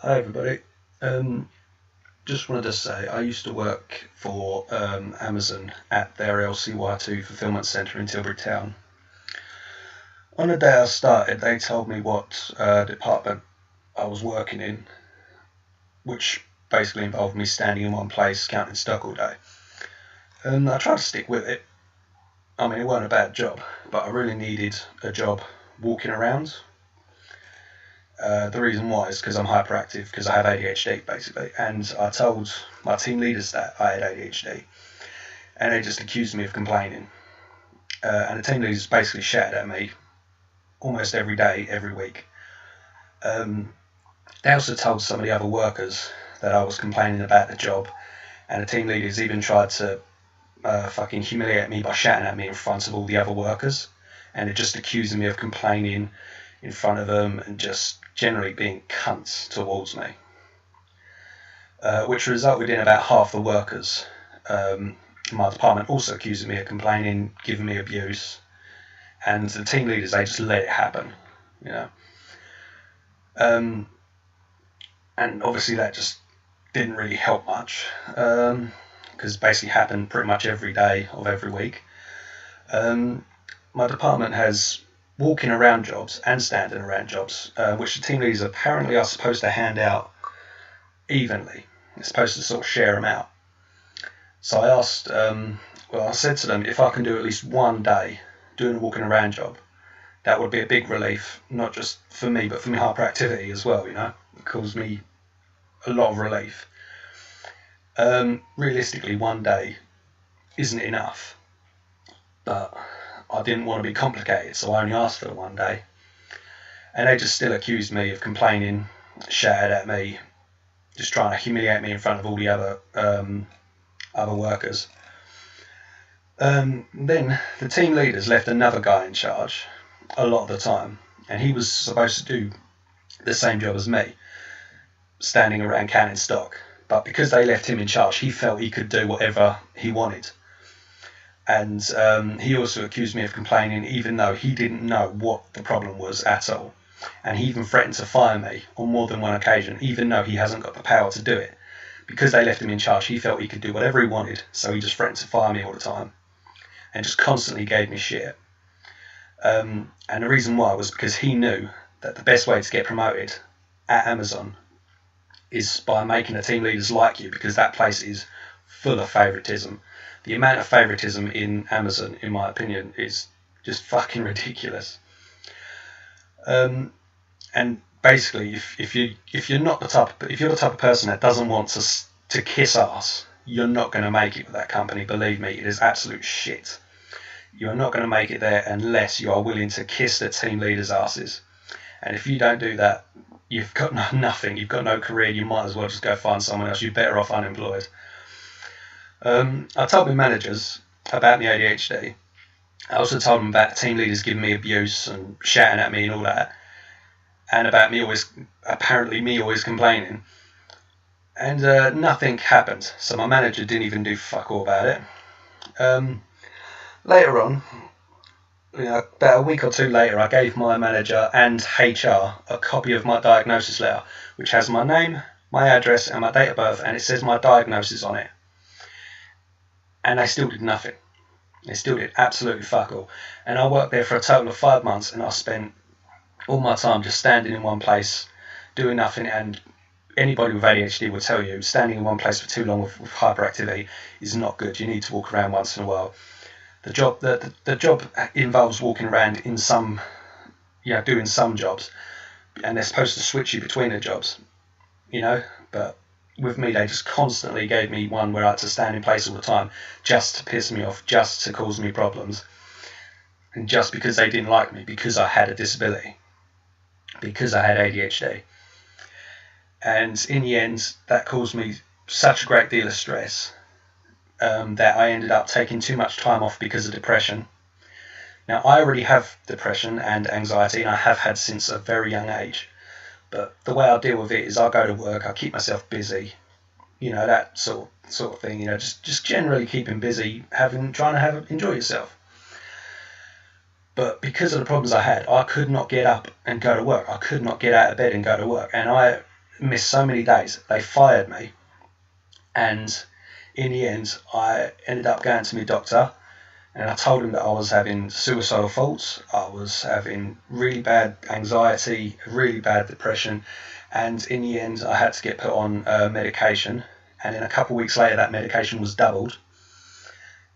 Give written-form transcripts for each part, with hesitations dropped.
Hi everybody. Just wanted to say I used to work for Amazon at their LCY2 fulfillment centre in Tilbury Town. On the day I started, they told me what department I was working in, which basically involved me standing in one place counting stock all day. I tried to stick with it. I mean, it wasn't a bad job, but I really needed a job walking around. The reason why is because I'm hyperactive, because I have ADHD basically, and I told my team leaders that I had ADHD, and they just accused me of complaining. And the team leaders basically shouted at me almost every day, every week. They also told some of the other workers that I was complaining about the job, and the team leaders even tried to fucking humiliate me by shouting at me in front of all the other workers, and they're just accusing me of complaining in front of them and just generally being cunts towards me, which resulted in about half the workers in my department also accusing me of complaining, giving me abuse, and the team leaders, they just let it happen, you know. And obviously that just didn't really help much, because it basically happened pretty much every day of every week. My department has walking around jobs and standing around jobs, which the team leaders apparently are supposed to hand out evenly. They're supposed to sort of share them out. So I asked, I said to them, if I can do at least one day doing a walking around job, that would be a big relief, not just for me, but for my hyperactivity as well, you know. It caused me a lot of relief. Realistically, one day isn't enough, but I didn't want to be complicated, so I only asked for the one day. And they just still accused me of complaining, shouted at me, just trying to humiliate me in front of all the other workers. Then the team leaders left another guy in charge a lot of the time, and he was supposed to do the same job as me, standing around counting stock. But because they left him in charge, he felt he could do whatever he wanted. And he also accused me of complaining, even though he didn't know what the problem was at all. And he even threatened to fire me on more than one occasion, even though he hasn't got the power to do it. Because they left him in charge, he felt he could do whatever he wanted, so he just threatened to fire me all the time and just constantly gave me shit. And the reason why was because he knew that the best way to get promoted at Amazon is by making the team leaders like you, because that place is full of favoritism. The amount of favoritism in Amazon, in my opinion, is just fucking ridiculous. And basically, if you're the type of person that doesn't want to kiss ass, you're not going to make it with that company. Believe me, it is absolute shit. You're not going to make it there unless you are willing to kiss the team leaders' asses. And if you don't do that, you've got nothing. You've got no career. You might as well just go find someone else. You're better off unemployed. I told my managers about my ADHD. I also told them about the team leaders giving me abuse and shouting at me and all that, and about me always complaining. And nothing happened. So my manager didn't even do fuck all about it. Later on, about a week or two later, I gave my manager and HR a copy of my diagnosis letter, which has my name, my address, and my date of birth, and it says my diagnosis on it. And they still did nothing. They still did absolutely fuck all. And I worked there for a total of 5 months, and I spent all my time just standing in one place, doing nothing. And anybody with ADHD will tell you, standing in one place for too long with hyperactivity is not good. You need to walk around once in a while. The job involves walking around in doing some jobs, and they're supposed to switch you between the jobs, but with me, they just constantly gave me one where I had to stand in place all the time, just to piss me off, just to cause me problems, and just because they didn't like me, because I had a disability, because I had ADHD. And in the end, that caused me such a great deal of stress that I ended up taking too much time off because of depression. Now, I already have depression and anxiety, and I have had since a very young age. But the way I deal with it is I go to work, I keep myself busy, that sort of thing, just generally keeping busy, enjoy yourself. But because of the problems I had, I could not get up and go to work. I could not get out of bed and go to work. And missed so many days. They fired me, and in the end, I ended up going to my doctor, and I told him that I was having suicidal thoughts, I was having really bad anxiety, really bad depression, and in the end, I had to get put on medication. And then a couple of weeks later, that medication was doubled,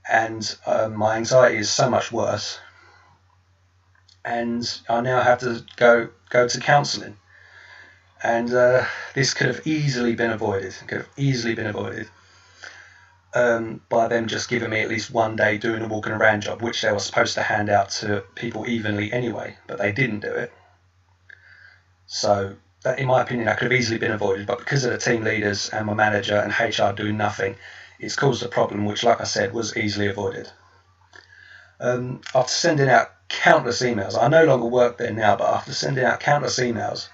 and my anxiety is so much worse, and I now have to go to counselling. And this could have easily been avoided. By them just giving me at least one day doing a walking around job, which they were supposed to hand out to people evenly anyway, but they didn't do it. So that, in my opinion, that could have easily been avoided, but because of the team leaders and my manager and HR doing nothing, it's caused a problem which, like I said, was easily avoided. After sending out countless emails, I no longer work there now, but after sending out countless emails,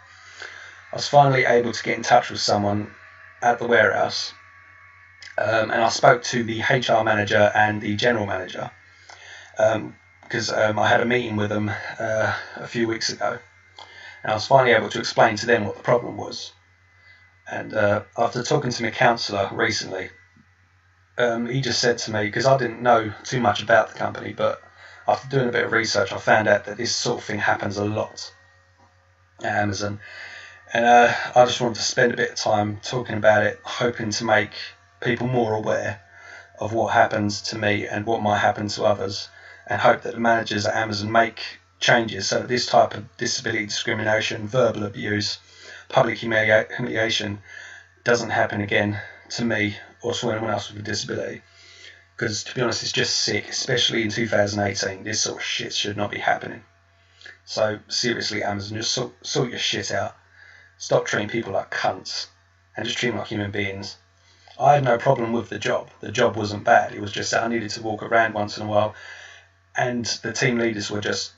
I was finally able to get in touch with someone at the warehouse, and I spoke to the HR manager and the general manager, because I had a meeting with them a few weeks ago, and I was finally able to explain to them what the problem was. And after talking to my counsellor recently, he just said to me, because I didn't know too much about the company, but after doing a bit of research, I found out that this sort of thing happens a lot at Amazon. And I just wanted to spend a bit of time talking about it, hoping to make people more aware of what happens to me and what might happen to others, and hope that the managers at Amazon make changes so that this type of disability discrimination, verbal abuse, public humiliation doesn't happen again to me or to anyone else with a disability. Because, to be honest, it's just sick, especially in 2018. This sort of shit should not be happening. So, seriously, Amazon, just sort your shit out. Stop treating people like cunts and just treat them like human beings. I had no problem with the job. The job wasn't bad. It was just that I needed to walk around once in a while, and the team leaders were just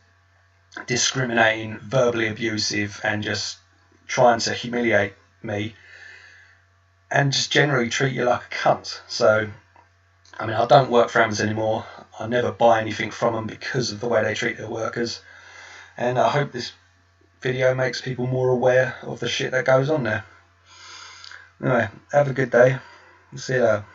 discriminating, verbally abusive, and just trying to humiliate me and just generally treat you like a cunt. So, I mean, I don't work for Amazon anymore. I never buy anything from them because of the way they treat their workers. And I hope this video makes people more aware of the shit that goes on there. Anyway, have a good day. See you later.